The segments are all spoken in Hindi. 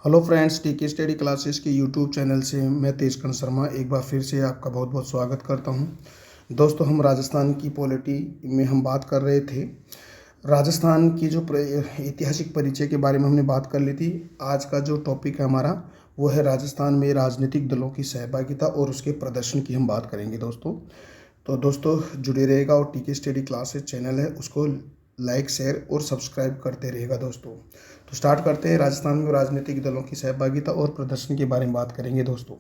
हेलो फ्रेंड्स, टीके स्टडी क्लासेस के यूट्यूब चैनल से मैं तेजकन शर्मा एक बार फिर से आपका बहुत बहुत स्वागत करता हूं। दोस्तों, हम राजस्थान की पॉलिटी में हम बात कर रहे थे। राजस्थान की जो ऐतिहासिक परिचय के बारे में हमने बात कर ली थी। आज का जो टॉपिक है हमारा वो है राजस्थान में राजनीतिक दलों की सहभागिता और उसके प्रदर्शन की हम बात करेंगे दोस्तों। तो दोस्तों जुड़े रहेगा और टीके स्टडी क्लासेस चैनल है उसको लाइक शेयर और सब्सक्राइब करते रहेगा दोस्तों। तो स्टार्ट करते हैं। राजस्थान में राजनीतिक दलों की सहभागिता और प्रदर्शन के बारे में बात करेंगे दोस्तों।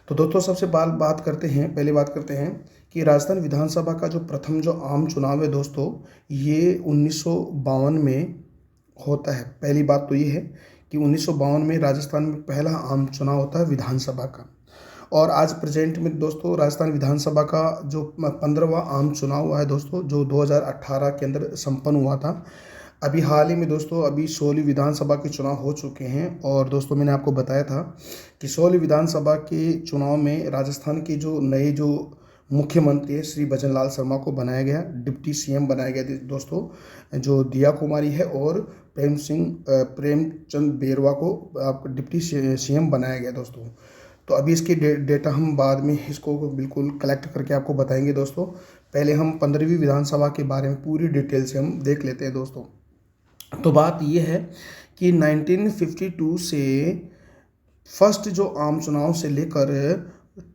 तो दोस्तों सबसे बात करते हैं, पहले बात करते हैं कि राजस्थान विधानसभा का जो प्रथम जो आम चुनाव है दोस्तों, ये 1952 में होता है। पहली बात तो ये है कि 1952 में राजस्थान में पहला आम चुनाव होता है विधानसभा का। और आज प्रेजेंट में दोस्तों राजस्थान विधानसभा का जो 15वां आम चुनाव हुआ है दोस्तों, जो 2018 के अंदर संपन्न हुआ था। अभी हाल ही में दोस्तों अभी 16वीं विधानसभा के चुनाव हो चुके हैं। और दोस्तों मैंने आपको बताया था कि 16वीं विधानसभा के चुनाव में राजस्थान के जो नए जो मुख्यमंत्री है श्री भजन लाल शर्मा को बनाया गया, डिप्टी सीएम बनाया गया दोस्तों। जो दिया कुमारी है और प्रेमचंद बेरवा को आपको डिप्टी सीएम बनाया गया दोस्तों। तो अभी इसकी डेटा हम बाद में इसको बिल्कुल कलेक्ट करके आपको बताएंगे दोस्तों। पहले हम 15वीं विधानसभा के बारे में पूरी डिटेल से हम देख लेते हैं दोस्तों। तो बात ये है कि 1952 से फर्स्ट जो आम चुनाव से लेकर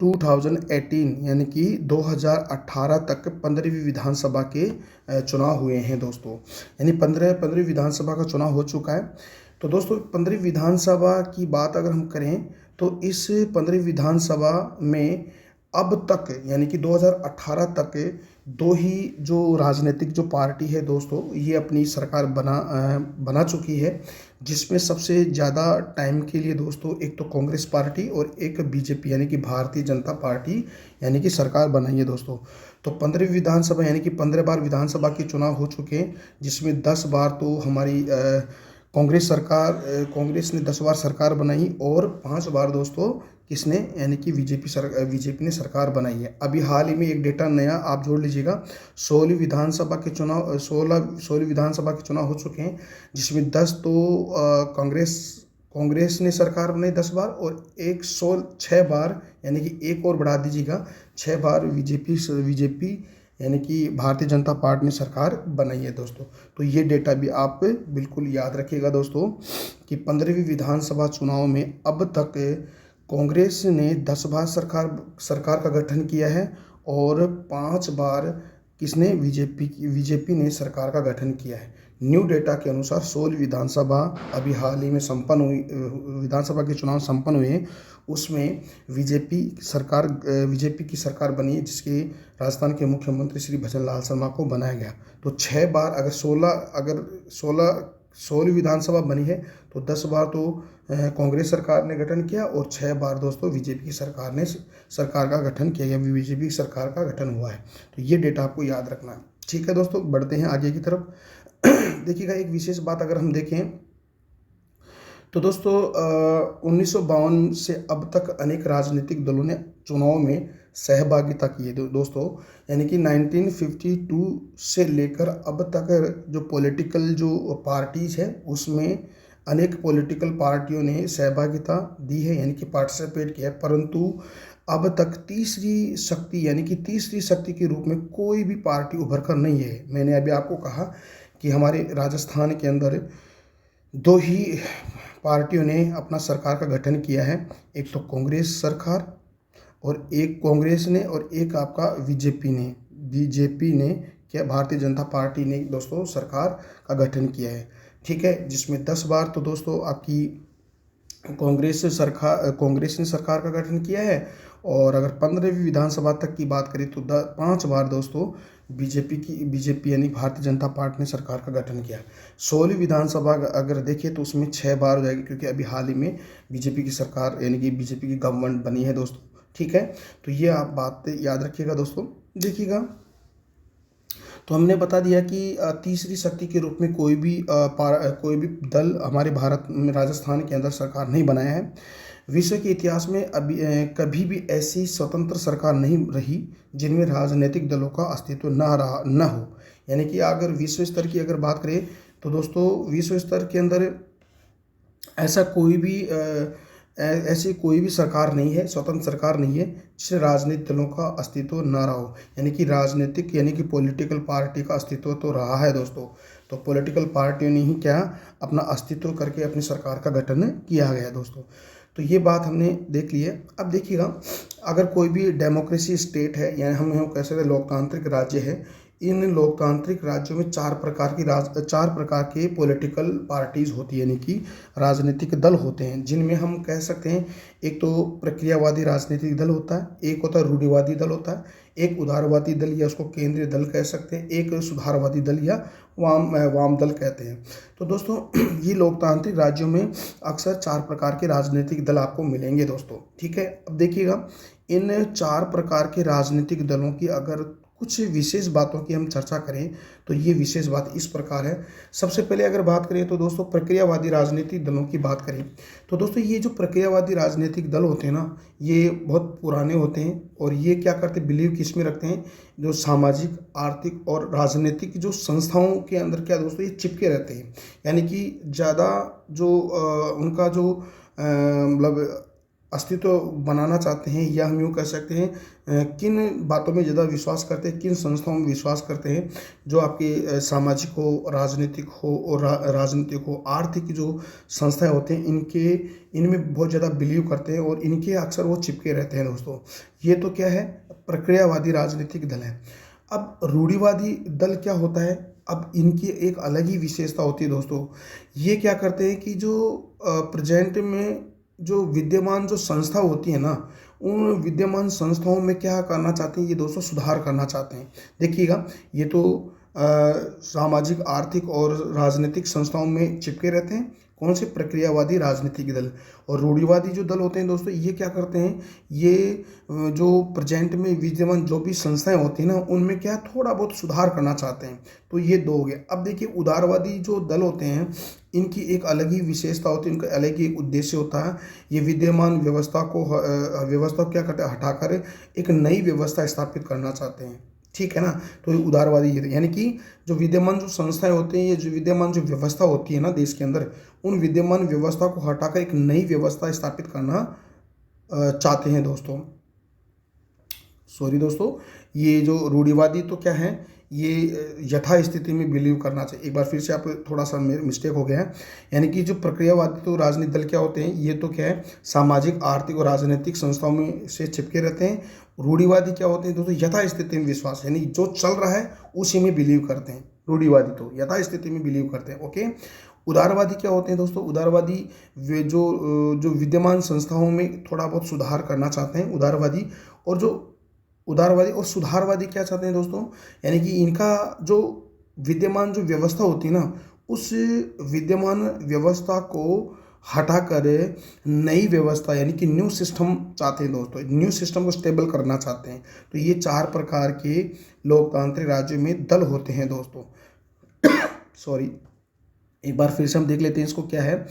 2018 यानी कि 2018 तक 15वीं विधानसभा के चुनाव हुए हैं दोस्तों। यानी 15वीं विधानसभा का चुनाव हो चुका है। तो दोस्तों 15वीं विधानसभा की बात अगर हम करें तो इस 15वीं विधानसभा में अब तक यानी कि 2018 तक दो ही जो राजनीतिक जो पार्टी है दोस्तों, ये अपनी सरकार बना चुकी है। जिसमें सबसे ज़्यादा टाइम के लिए दोस्तों एक तो कांग्रेस पार्टी और एक बीजेपी यानी कि भारतीय जनता पार्टी यानी कि सरकार बनाई है दोस्तों। तो 15वीं विधानसभा यानी कि 15 बार विधानसभा के चुनाव हो चुके हैं, जिसमें 10 बार तो हमारी कांग्रेस ने 10 बार सरकार बनाई और 5 बार दोस्तों किसने यानी कि बीजेपी ने सरकार बनाई है। अभी हाल ही में एक डेटा नया आप जोड़ लीजिएगा, 16वीं विधानसभा के चुनाव 16वीं विधानसभा के चुनाव हो चुके हैं, जिसमें 10 तो कांग्रेस ने सरकार बनाई 10 बार और 106 बार यानी कि एक और बढ़ा दीजिएगा 6 बार बीजेपी यानी कि भारतीय जनता पार्टी ने सरकार बनाई है दोस्तों। तो ये डेटा भी आप बिल्कुल याद रखिएगा दोस्तों कि 15वीं विधानसभा चुनाव में अब तक कांग्रेस ने 10 बार सरकार का गठन किया है और 5 बार किसने बीजेपी ने सरकार का गठन किया है। न्यू डेटा के अनुसार 16वीं विधानसभा अभी हाल ही में संपन्न हुई, विधानसभा के चुनाव संपन्न हुए, उसमें बीजेपी की सरकार बनी है, जिसके राजस्थान के मुख्यमंत्री श्री भजन लाल शर्मा को बनाया गया। तो 6 बार अगर 16वीं विधानसभा बनी है तो 10 बार तो कांग्रेस सरकार ने गठन किया और 6 बार दोस्तों बीजेपी की सरकार का गठन किया गया, बीजेपी की सरकार का गठन हुआ है। तो ये डेटा आपको याद रखना है। ठीक है दोस्तों, बढ़ते हैं आगे की तरफ। देखिएगा एक विशेष बात अगर हम देखें तो दोस्तों 1952 से अब तक अनेक राजनीतिक दलों ने चुनाव में सहभागिता की है दोस्तों। यानी कि 1952 से लेकर अब तक जो पॉलिटिकल जो पार्टीज है उसमें अनेक पॉलिटिकल पार्टियों ने सहभागिता दी है यानी कि पार्टिसिपेट किया है। परंतु अब तक तीसरी शक्ति यानी कि तीसरी शक्ति के रूप में कोई भी पार्टी उभर कर नहीं है। मैंने अभी आपको कहा कि हमारे राजस्थान के अंदर दो ही पार्टियों ने अपना सरकार का गठन किया है, एक तो कांग्रेस सरकार और एक कांग्रेस ने और एक आपका बीजेपी ने क्या भारतीय जनता पार्टी ने दोस्तों सरकार का गठन किया है। ठीक है, जिसमें 10 बार तो दोस्तों आपकी कांग्रेस ने सरकार का गठन किया है और अगर 15वीं विधानसभा तक की बात करें तो 5 बार दोस्तों बीजेपी यानी भारतीय जनता पार्टी ने सरकार का गठन किया। 16वीं विधानसभा अगर देखिए तो उसमें 6 बार हो जाएगी, क्योंकि अभी हाल ही में बीजेपी की सरकार यानी कि बीजेपी की गवर्नमेंट बनी है दोस्तों। ठीक है, तो ये आप बात याद रखिएगा दोस्तों। देखिएगा तो हमने बता दिया कि तीसरी शक्ति के रूप में कोई भी दल हमारे भारत में राजस्थान के अंदर सरकार नहीं बनाया है। विश्व के इतिहास में कभी भी ऐसी स्वतंत्र सरकार नहीं रही जिनमें राजनीतिक दलों का अस्तित्व न हो। यानी कि अगर विश्व स्तर की अगर बात करें तो दोस्तों विश्व स्तर के अंदर ऐसा कोई भी ऐसी कोई भी सरकार नहीं है, स्वतंत्र सरकार नहीं है जिससे राजनीतिक दलों का अस्तित्व ना रहा हो। यानी कि पॉलिटिकल पार्टी का अस्तित्व तो रहा है दोस्तों। तो पॉलिटिकल पार्टियों ने ही क्या अपना अस्तित्व करके अपनी सरकार का गठन किया गया दोस्तों। तो ये बात हमने देख ली है। अब देखिएगा, अगर कोई भी डेमोक्रेसी स्टेट है, यानी हम कह सकते हैं लोकतांत्रिक राज्य है, इन लोकतांत्रिक राज्यों में चार प्रकार के पॉलिटिकल पार्टीज होती है, यानी कि राजनीतिक दल होते हैं, जिनमें हम कह सकते हैं एक तो प्रक्रियावादी राजनीतिक दल होता है, एक होता है रूढ़िवादी दल होता है, एक उदारवादी दल या उसको केंद्रीय दल कह सकते हैं, एक सुधारवादी दल या वाम दल कहते हैं। तो दोस्तों ये लोकतांत्रिक राज्यों में अक्सर चार प्रकार के राजनीतिक दल आपको मिलेंगे दोस्तों। ठीक है, अब देखिएगा, इन चार प्रकार के राजनीतिक दलों की अगर कुछ विशेष बातों की हम चर्चा करें तो ये विशेष बात इस प्रकार है। सबसे पहले अगर बात करें तो दोस्तों प्रक्रियावादी राजनीतिक दलों की बात करें तो दोस्तों ये जो प्रक्रियावादी राजनीतिक दल होते हैं ना, ये बहुत पुराने होते हैं और ये क्या करते हैं, बिलीव किस में रखते हैं, जो सामाजिक, आर्थिक और राजनीतिक जो संस्थाओं के अंदर क्या दोस्तों ये चिपके रहते हैं। यानी कि ज़्यादा जो उनका जो मतलब अस्तित्व बनाना चाहते हैं, या हम यूँ कह सकते हैं किन बातों में ज़्यादा विश्वास करते हैं, किन संस्थाओं में विश्वास करते हैं, जो आपके सामाजिक हो, राजनीतिक हो और राजनीतिक हो, आर्थिक जो संस्थाएं होते हैं, इनमें बहुत ज़्यादा बिलीव करते हैं और इनके अक्सर वो चिपके रहते हैं दोस्तों। ये तो क्या है, प्रक्रियावादी राजनीतिक दल है। अब रूढ़िवादी दल क्या होता है, अब इनकी एक अलग ही विशेषता होती है दोस्तों। ये क्या करते हैं कि जो प्रेजेंट में जो विद्यमान जो संस्था होती है ना, उन विद्यमान संस्थाओं में क्या करना चाहते हैं ये दोस्तों, सुधार करना चाहते हैं। देखिएगा, ये तो सामाजिक, आर्थिक और राजनीतिक संस्थाओं में चिपके रहते हैं, कौन से, प्रक्रियावादी राजनीतिक दल। और रूढ़िवादी जो दल होते हैं दोस्तों, ये क्या करते हैं, ये जो प्रेजेंट में विद्यमान जो भी संस्थाएं होती हैं ना, उनमें क्या थोड़ा बहुत सुधार करना चाहते हैं। तो ये दो हो गए। अब देखिए, उदारवादी जो दल होते हैं, इनकी एक अलग ही विशेषता होती है, इनका अलग ही एक उद्देश्य होता है। ये विद्यमान व्यवस्था को क्या करते हैं, हटाकर एक नई व्यवस्था स्थापित करना चाहते हैं। ठीक है ना, तो ये उदारवादी यानी कि जो विद्यमान जो संस्थाएं होती हैं, ये जो विद्यमान जो व्यवस्था होती है ना देश के अंदर, उन विद्यमान व्यवस्था को हटाकर एक नई व्यवस्था स्थापित करना चाहते हैं दोस्तों। सॉरी दोस्तों, ये जो रूढ़िवादी तो क्या है, ये यथा स्थिति में बिलीव करना चाहिए। एक बार फिर से आप थोड़ा सा मेरे मिस्टेक हो गया है। यानी कि जो प्रक्रियावादी तो राजनीतिक दल क्या होते हैं, ये तो क्या है, सामाजिक, आर्थिक और राजनीतिक संस्थाओं में से चिपके रहते हैं। रूढ़िवादी क्या होते हैं दोस्तों, यथा स्थिति में विश्वास, यानी जो चल रहा है उसी में बिलीव करते हैं। रूढ़िवादी तो यथा स्थिति में बिलीव करते हैं। ओके, उदारवादी क्या होते हैं दोस्तों, उदारवादी वे जो विद्यमान संस्थाओं में थोड़ा बहुत सुधार करना चाहते हैं उदारवादी। और जो उदारवादी और सुधारवादी क्या चाहते हैं दोस्तों, यानी कि इनका जो विद्यमान जो व्यवस्था होती है ना, उस विद्यमान व्यवस्था को हटाकर नई व्यवस्था, यानी कि न्यू सिस्टम चाहते हैं दोस्तों, न्यू सिस्टम को स्टेबल करना चाहते हैं। तो ये चार प्रकार के लोकतांत्रिक राज्यों में दल होते हैं दोस्तों। सॉरी, एक बार फिर से हम देख लेते हैं इसको क्या है।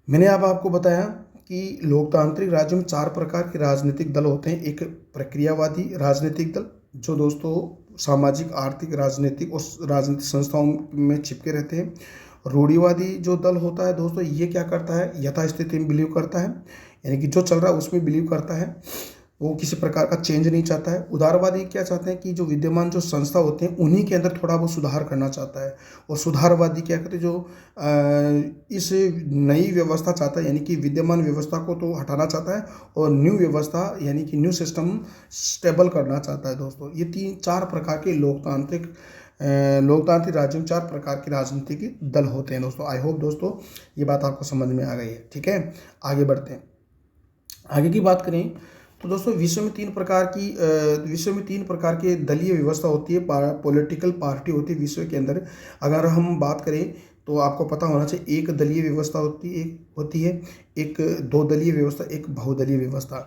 मैंने अब आपको बताया कि लोकतांत्रिक राज्यों में चार प्रकार के राजनीतिक दल होते हैं। एक प्रक्रियावादी राजनीतिक दल, जो दोस्तों सामाजिक, आर्थिक, राजनीतिक और राजनीतिक संस्थाओं में चिपके रहते हैं। रूढ़िवादी जो दल होता है दोस्तों, ये क्या करता है, यथास्थिति में बिलीव करता है, यानी कि जो चल रहा है उसमें बिलीव करता है, वो किसी प्रकार का चेंज नहीं चाहता है। उदारवादी क्या चाहते हैं कि जो विद्यमान जो संस्था होते हैं उन्हीं के अंदर थोड़ा बहुत सुधार करना चाहता है। और सुधारवादी क्या कहते हैं, जो इस नई व्यवस्था चाहता है, यानी कि विद्यमान व्यवस्था को तो हटाना चाहता है और न्यू व्यवस्था, यानी कि न्यू सिस्टम स्टेबल करना चाहता है दोस्तों। ये चार प्रकार के लोकतांत्रिक राज्यों में चार प्रकार के राजनीतिक दल होते हैं दोस्तों। आई होप दोस्तों ये बात आपको समझ में आ गई है। ठीक है, आगे बढ़ते हैं। आगे की बात करें तो दोस्तों, विश्व में तीन प्रकार के दलीय व्यवस्था होती है, पॉलिटिकल पार्टी होती है विश्व के अंदर। अगर हम बात करें तो आपको पता होना चाहिए, एक दलीय व्यवस्था होती है, एक दो दलीय व्यवस्था, एक बहुदलीय व्यवस्था।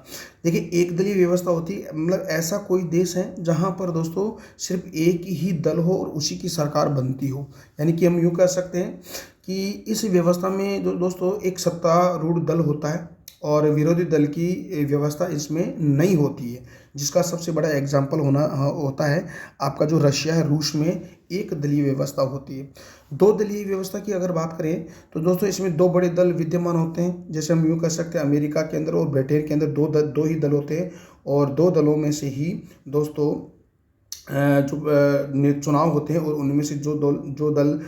देखिए, एक दलीय व्यवस्था होती है, मतलब ऐसा कोई देश है जहां पर दोस्तों सिर्फ एक ही दल हो और उसी की सरकार बनती हो। यानी कि हम यूँ कह सकते हैं कि इस व्यवस्था में दोस्तों एक सत्तारूढ़ दल होता है और विरोधी दल की व्यवस्था इसमें नहीं होती है। जिसका सबसे बड़ा एग्जाम्पल होता है आपका जो रशिया है, रूस में एक दलीय व्यवस्था होती है। दो दलीय व्यवस्था की अगर बात करें तो दोस्तों इसमें दो बड़े दल विद्यमान होते हैं, जैसे हम यूँ कह सकते हैं अमेरिका के अंदर और ब्रिटेन के अंदर दो ही दल होते हैं, और दो दलों में से ही दोस्तों जो चुनाव होते हैं और उनमें से जो दल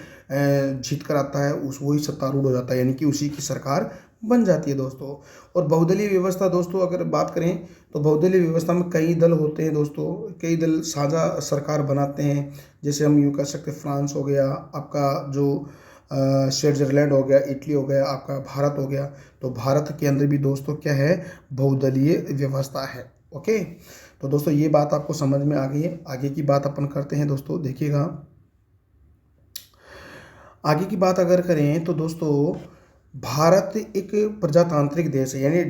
जीत कर आता है उस वही सत्तारूढ़ हो जाता है, यानी कि उसी की सरकार बन जाती है दोस्तों। और बहुदलीय व्यवस्था दोस्तों अगर बात करें तो बहुदलीय व्यवस्था में कई दल होते हैं दोस्तों, कई दल साझा सरकार बनाते हैं, जैसे हम यूँ कह सकते हैं फ्रांस हो गया, आपका जो स्विट्जरलैंड हो गया, इटली हो गया, आपका भारत हो गया। तो भारत के अंदर भी दोस्तों क्या है, बहुदलीय व्यवस्था है। ओके, तो दोस्तों ये बात आपको समझ में आ गई है। आगे की बात अपन करते हैं दोस्तों, देखिएगा आगे की बात अगर करें तो दोस्तों भारत एक प्रजातांत्रिक देश है, यानी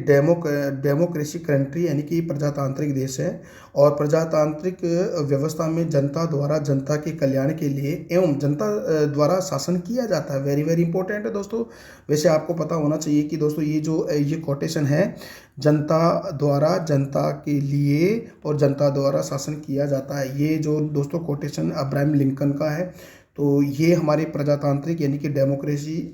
डेमोक्रेसी कंट्री, यानी कि प्रजातांत्रिक देश है। और प्रजातांत्रिक व्यवस्था में जनता द्वारा जनता के कल्याण के लिए एवं जनता द्वारा शासन किया जाता है। वेरी वेरी इंपॉर्टेंट है दोस्तों। वैसे आपको पता होना चाहिए कि दोस्तों ये कोटेशन है, जनता द्वारा जनता के लिए और जनता द्वारा शासन किया जाता है। ये जो दोस्तों कोटेशन अब्राहम लिंकन का है। तो ये हमारे प्रजातांत्रिक यानी कि डेमोक्रेसी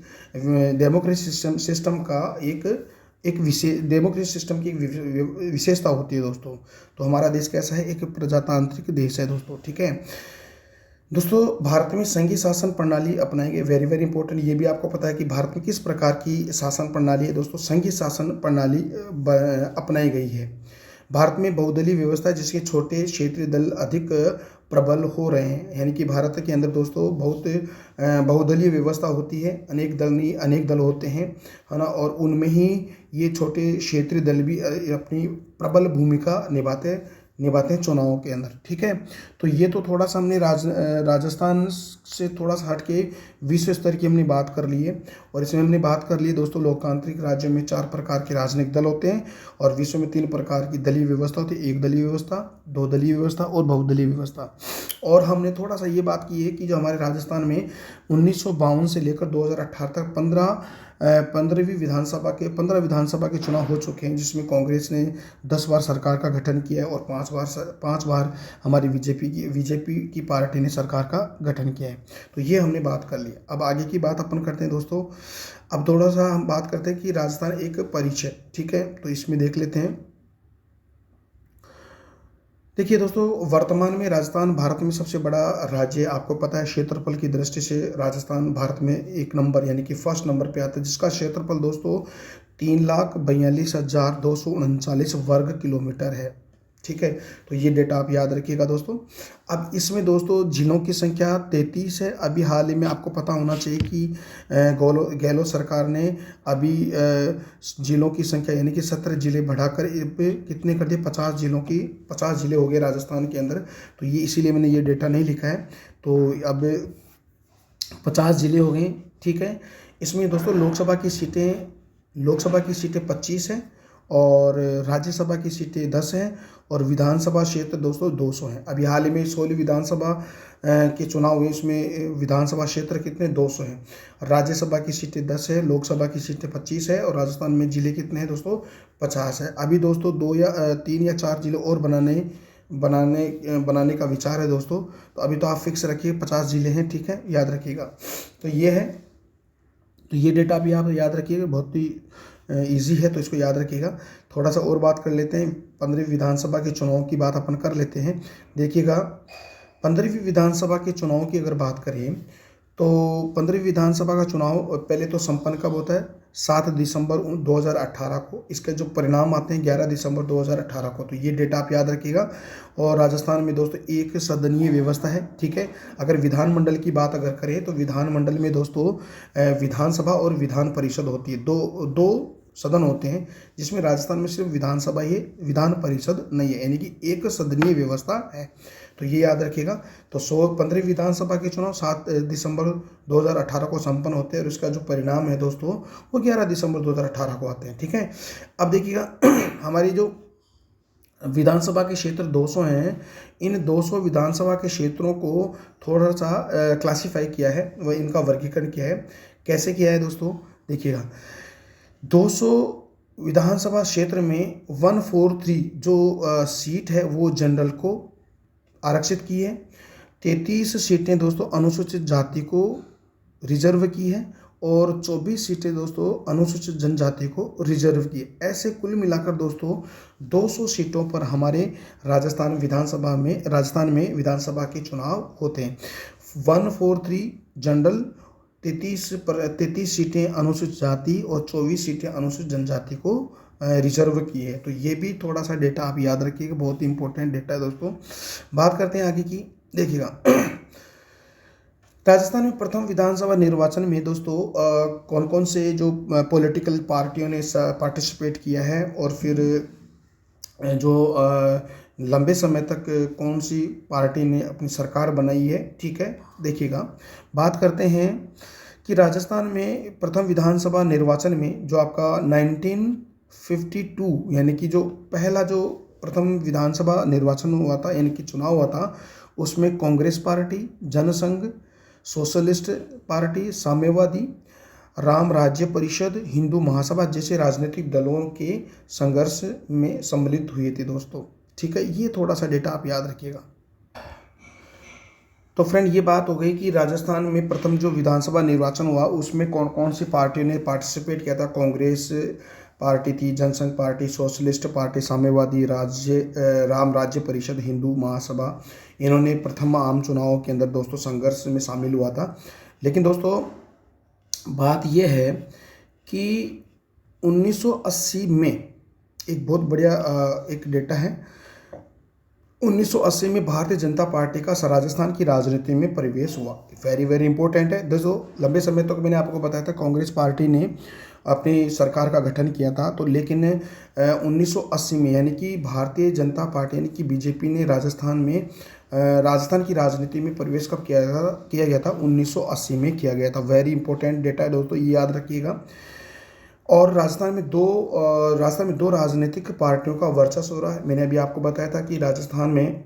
सिस्टम का एक विशेष डेमोक्रेसी सिस्टम की एक विशेषता होती है दोस्तों। तो हमारा देश कैसा है, एक प्रजातांत्रिक देश है दोस्तों। ठीक है दोस्तों, भारत में संघीय शासन प्रणाली अपनाई गई। वेरी वेरी इंपॉर्टेंट, ये भी आपको पता है कि भारत में किस प्रकार की शासन प्रणाली है दोस्तों, संघीय शासन प्रणाली अपनाई गई है। भारत में बहुदलीय व्यवस्था है, जिसके छोटे क्षेत्रीय दल अधिक प्रबल हो रहे हैं, यानी कि भारत के अंदर दोस्तों बहुत बहुदलीय व्यवस्था होती है, अनेक दल नहीं अनेक दल होते हैं, है ना। और उनमें ही ये छोटे क्षेत्रीय दल भी अपनी प्रबल भूमिका निभाते हैं चुनावों के अंदर। ठीक है, तो ये तो थोड़ा सा हमने राजस्थान से थोड़ा सा हट के विश्व स्तर की हमने बात कर ली है। और इसमें हमने बात कर ली है दोस्तों, लोकतांत्रिक राज्यों में 4 प्रकार के राजनीतिक दल होते हैं और विश्व में 3 प्रकार की दलीय व्यवस्था होती है, एक दलीय व्यवस्था, दो दलीय व्यवस्था और बहुदलीय व्यवस्था। और हमने थोड़ा सा ये बात की है कि जो हमारे राजस्थान में 1952 से लेकर 2018 तक 15 विधानसभा के चुनाव हो चुके हैं, जिसमें कांग्रेस ने 10 बार सरकार का गठन किया है और 5 बार हमारी बीजेपी की पार्टी ने सरकार का गठन किया है। तो ये हमने बात कर ली। अब आगे की बात अपन करते हैं दोस्तों। अब थोड़ा सा हम बात करते हैं कि राजस्थान एक परिचय। ठीक है, तो इसमें देख लेते हैं। देखिए दोस्तों, वर्तमान में राजस्थान भारत में सबसे बड़ा राज्य है। आपको पता है क्षेत्रफल की दृष्टि से राजस्थान भारत में 1 नंबर यानी कि फर्स्ट नंबर पे आता है, जिसका क्षेत्रफल दोस्तों 3,42,239 वर्ग किलोमीटर है। ठीक है, तो ये डेटा आप याद रखिएगा दोस्तों। अब इसमें दोस्तों जिलों की संख्या 33 है। अभी हाल ही में आपको पता होना चाहिए कि गहलोत सरकार ने अभी जिलों की संख्या यानी कि 17 जिले बढ़ाकर कितने कर दिए, 50 जिले हो गए राजस्थान के अंदर। तो ये इसीलिए मैंने ये डेटा नहीं लिखा है। तो अब 50 जिले हो गए। ठीक है, इसमें दोस्तों लोकसभा की सीटें 25 हैं और राज्यसभा की सीटें 10 हैं और विधानसभा क्षेत्र दोस्तों 200 हैं। अभी हाल ही में 16 विधानसभा के चुनाव हुए, इसमें विधानसभा क्षेत्र कितने 200 हैं। राज्यसभा की सीटें 10 है, लोकसभा की सीटें 25 है और राजस्थान में जिले कितने हैं दोस्तों 50 है। अभी दोस्तों 3 या 4 जिले और बनाने का विचार है दोस्तों। तो अभी तो आप फिक्स रखिए 50 जिले हैं। ठीक है, याद रखिएगा। तो ये है, तो ये डेटा भी आप याद रखिएगा, बहुत ही इजी है, तो इसको याद रखिएगा। थोड़ा सा और बात कर लेते हैं, 15वीं विधानसभा के चुनाव की बात अपन कर लेते हैं। देखिएगा, 15वीं विधानसभा के चुनाव की अगर बात करें तो 15वीं विधानसभा का चुनाव पहले तो संपन्न कब होता है, 7 दिसंबर 2018 को। इसके जो परिणाम आते हैं 11 दिसंबर 2018 को। तो ये डेटा आप याद रखिएगा। और राजस्थान में दोस्तों एक सदनीय व्यवस्था है। ठीक है, अगर विधानमंडल की बात अगर करें तो विधानमंडल में दोस्तों विधानसभा और विधान परिषद होती है, दो सदन होते हैं, जिसमें राजस्थान में सिर्फ विधानसभा ही, विधान परिषद नहीं है, यानी कि एक सदनीय व्यवस्था है। तो ये याद रखिएगा। तो 15वीं विधानसभा के चुनाव 7 दिसंबर 2018 को संपन्न होते हैं और इसका जो परिणाम है दोस्तों वो 11 दिसंबर 2018 को आते हैं। ठीक है, अब देखिएगा हमारी जो विधानसभा के क्षेत्र 200 हैं, इन 200 विधानसभा के क्षेत्रों को थोड़ा सा क्लासीफाई किया है, वह इनका वर्गीकरण किया है। कैसे किया है दोस्तों, देखिएगा 200 विधानसभा क्षेत्र में 143 जो सीट है वो जनरल को आरक्षित की है। 33 सीटें दोस्तों अनुसूचित जाति को रिजर्व की है और 24 सीटें दोस्तों अनुसूचित जनजाति को रिजर्व की है। ऐसे कुल मिलाकर दोस्तों 200 सीटों पर हमारे राजस्थान में विधानसभा के चुनाव होते हैं। 143 जनरल, 33 सीटें अनुसूचित जाति और 24 सीटें अनुसूचित जनजाति को रिजर्व की है। तो ये भी थोड़ा सा डेटा आप याद रखिएगा, बहुत ही इंपॉर्टेंट डेटा है दोस्तों। बात करते हैं आगे की, देखिएगा राजस्थान में प्रथम विधानसभा निर्वाचन में दोस्तों कौन कौन से जो पॉलिटिकल पार्टियों ने पार्टिसिपेट किया है और फिर जो लंबे समय तक कौन सी पार्टी ने अपनी सरकार बनाई है, ठीक है। देखिएगा, बात करते हैं कि राजस्थान में प्रथम विधानसभा निर्वाचन में जो आपका 1952 यानी कि जो पहला जो प्रथम विधानसभा निर्वाचन हुआ था यानी कि चुनाव हुआ था, उसमें Congress party, Jansangh, socialist party, साम्यवादी, राम राज्य परिषद, हिंदू महासभा जैसे राजनीतिक दलों के संघर्ष में सम्मिलित हुए थे दोस्तों, ठीक है। ये थोड़ा सा डेटा आप याद रखिएगा। तो फ्रेंड, ये बात हो गई कि राजस्थान में प्रथम जो विधानसभा निर्वाचन हुआ उसमें कौन कौन सी पार्टियों ने पार्टिसिपेट किया था। कांग्रेस पार्टी थी, जनसंघ पार्टी, सोशलिस्ट पार्टी, साम्यवादी, राम राज्य परिषद, हिंदू महासभा, इन्होंने प्रथम आम चुनाव के अंदर दोस्तों संघर्ष में शामिल हुआ था। लेकिन दोस्तों बात यह है कि 1980 में एक बहुत बढ़िया एक डेटा है, 1980 में भारतीय जनता पार्टी का राजस्थान की राजनीति में प्रवेश हुआ। वेरी वेरी इंपॉर्टेंट है दोस्तों। लंबे समय तक मैंने आपको बताया था कांग्रेस पार्टी ने अपनी सरकार का गठन किया था, तो लेकिन 1980 में यानी कि भारतीय जनता पार्टी यानी कि बीजेपी ने राजस्थान की राजनीति में प्रवेश कब किया गया था 1980 में किया गया था। वेरी इंपॉर्टेंट डेटा है दोस्तों, ये याद रखिएगा। और राजस्थान में दो राजनीतिक पार्टियों का वर्चस्व रहा है। मैंने अभी आपको बताया था कि राजस्थान में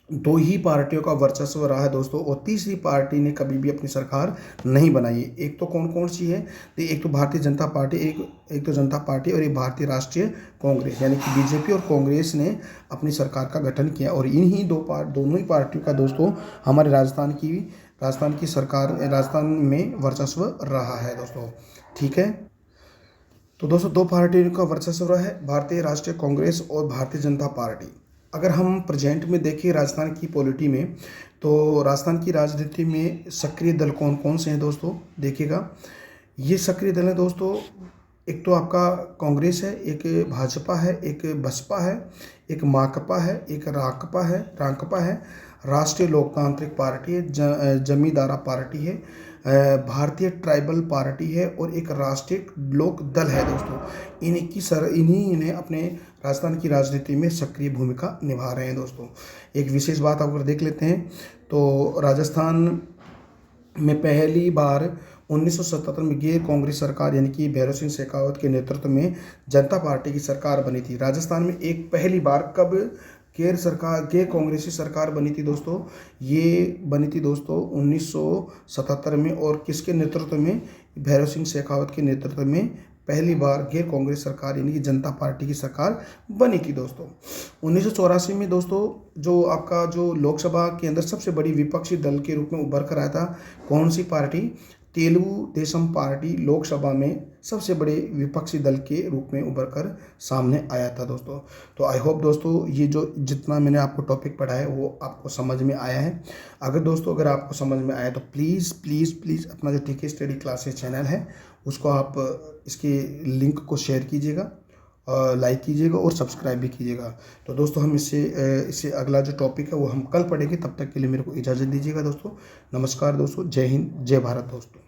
2 ही पार्टियों का वर्चस्व रहा है दोस्तों, और तीसरी पार्टी ने कभी भी अपनी सरकार नहीं बनाई है। एक तो कौन सी है, तो एक तो भारतीय जनता पार्टी, एक तो जनता पार्टी और एक भारतीय राष्ट्रीय कांग्रेस यानी कि बीजेपी और कांग्रेस ने अपनी सरकार का गठन किया। और इन्हीं दोनों ही पार्टियों का दोस्तों हमारे राजस्थान में वर्चस्व रहा है दोस्तों, ठीक है। तो दोस्तों 2 पार्टियों का वर्चस्व रहा है, भारतीय राष्ट्रीय कांग्रेस और भारतीय जनता पार्टी। अगर हम प्रेजेंट में देखें राजस्थान की पॉलिटी में, तो राजस्थान की राजनीति में सक्रिय दल कौन कौन से हैं दोस्तों, देखिएगा। ये सक्रिय दल हैं दोस्तों, एक तो आपका कांग्रेस है, एक भाजपा है, एक बसपा है, एक माकपा है, एक रांकपा है, राष्ट्रीय लोकतांत्रिक पार्टी है, जमींदारा पार्टी है, भारतीय ट्राइबल पार्टी है और एक राष्ट्रीय लोक दल है दोस्तों। इन्हीं ने अपने राजस्थान की राजनीति में सक्रिय भूमिका निभा रहे हैं दोस्तों। एक विशेष बात अगर देख लेते हैं तो राजस्थान में पहली बार 1977 में गैर कांग्रेस सरकार यानी कि भैरव सिंह शेखावत के नेतृत्व में जनता पार्टी की सरकार बनी थी। राजस्थान में एक पहली बार कब गैर कांग्रेसी सरकार बनी थी दोस्तों, ये बनी थी दोस्तों 1977 में। और किसके नेतृत्व में, भैरव सिंह शेखावत के नेतृत्व में पहली बार गैर कांग्रेस सरकार यानी कि जनता पार्टी की सरकार बनी थी दोस्तों। 1984 में दोस्तों जो लोकसभा के अंदर सबसे बड़ी विपक्षी दल के रूप में उभर कर आया था, कौन सी पार्टी, तेलुगु देशम पार्टी लोकसभा में सबसे बड़े विपक्षी दल के रूप में उभर कर सामने आया था दोस्तों। तो आई होप दोस्तों ये जितना मैंने आपको टॉपिक पढ़ाया है वो आपको समझ में आया है। अगर आपको समझ में आया तो प्लीज़ अपना जो टीके स्टडी क्लासेस चैनल है उसको आप इसके लिंक को शेयर कीजिएगा, लाइक कीजिएगा और सब्सक्राइब भी कीजिएगा। तो दोस्तों हम इससे अगला जो टॉपिक है वो हम कल पढ़ेंगे। तब तक के लिए मेरे को इजाज़त दीजिएगा दोस्तों। नमस्कार दोस्तों, जय हिंद, जय भारत दोस्तों।